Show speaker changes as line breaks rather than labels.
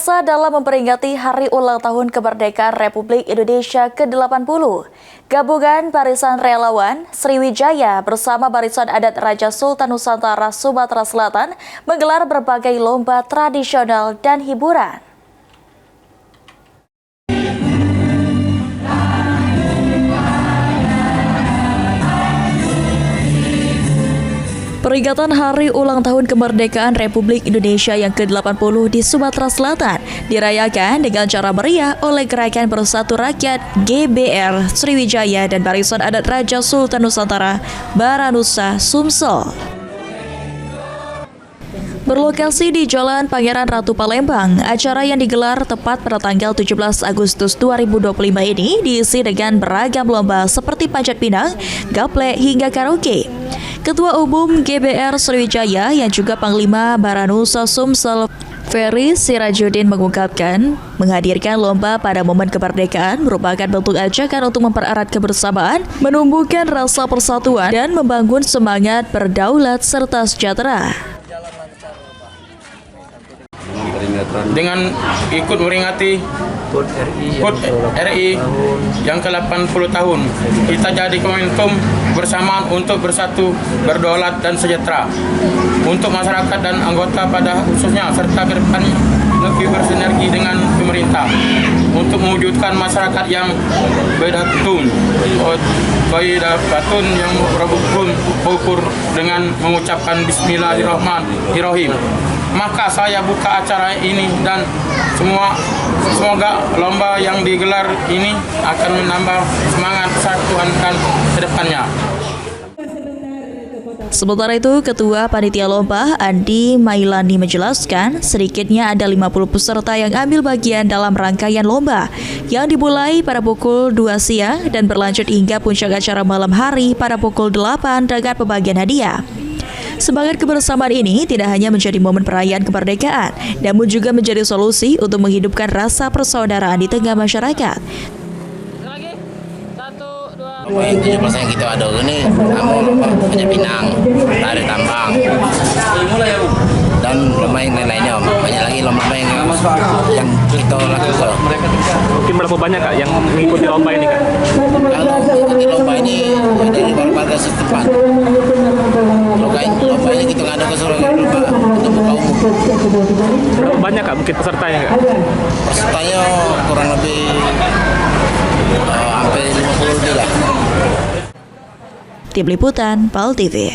Pemirsa, dalam memperingati Hari Ulang Tahun Kemerdekaan Republik Indonesia ke-80, Gabungan Barisan Relawan Sriwijaya bersama Barisan Adat Raja Sultan Nusantara Sumatera Selatan menggelar berbagai lomba tradisional dan hiburan. Peringatan Hari Ulang Tahun Kemerdekaan Republik Indonesia yang ke-80 di Sumatera Selatan dirayakan dengan cara meriah oleh Gerakan Bersatu Rakyat GBR Sriwijaya dan Barisan Adat Raja Sultan Nusantara Baranusa Sumsel. Berlokasi di Jalan Pangeran Ratu Palembang, acara yang digelar tepat pada tanggal 17 Agustus 2025 ini diisi dengan beragam lomba seperti panjat pinang, gaplek hingga karaoke. Ketua Umum GBR Sriwijaya yang juga Panglima Baranusa Sumsel Ferry Sirajudin mengungkapkan, menghadirkan lomba pada momen kemerdekaan merupakan bentuk ajakan untuk mempererat kebersamaan, menumbuhkan rasa persatuan, dan membangun semangat berdaulat serta sejahtera.
Dengan ikut memperingati HUT RI yang ke-80 tahun, kita jadi momentum bersamaan untuk bersatu, berdaulat dan sejahtera untuk masyarakat dan anggota pada khususnya, serta ke depan lebih bersinergi dengan pemerintah untuk mewujudkan masyarakat yang berdatun yang berukun ukur dengan mengucapkan Bismillahirrahmanirrahim. Maka saya buka acara ini dan semoga lomba yang digelar ini akan menambah semangat persatuan dan ke depannya.
Sementara itu, Ketua Panitia Lomba Andi Mailani menjelaskan sedikitnya ada 50 peserta yang ambil bagian dalam rangkaian lomba yang dimulai pada pukul 2 siang dan berlanjut hingga puncak acara malam hari pada pukul 8 dengan pembagian hadiah. Semangat kebersamaan ini tidak hanya menjadi momen perayaan kemerdekaan, namun juga menjadi solusi untuk menghidupkan rasa persaudaraan di tengah masyarakat.
Yang 17 yang kita ada ini, panjat pinang, tarik tambang, dan lomba yang lain-lainnya. Banyak lagi lomba yang kita lakukan.
Mungkin berapa banyak Kak yang mengikuti lomba ini Kak?
Kalau mengikuti lomba ini dari warga setempat. Lomba ini kita ngadakan ke seluruh lomba untuk buka umum.
Berapa banyak Kak mungkin pesertanya Kak?
Pesertanya kurang lebih hampir 50 lebih lah.
Tim Liputan PAL TV.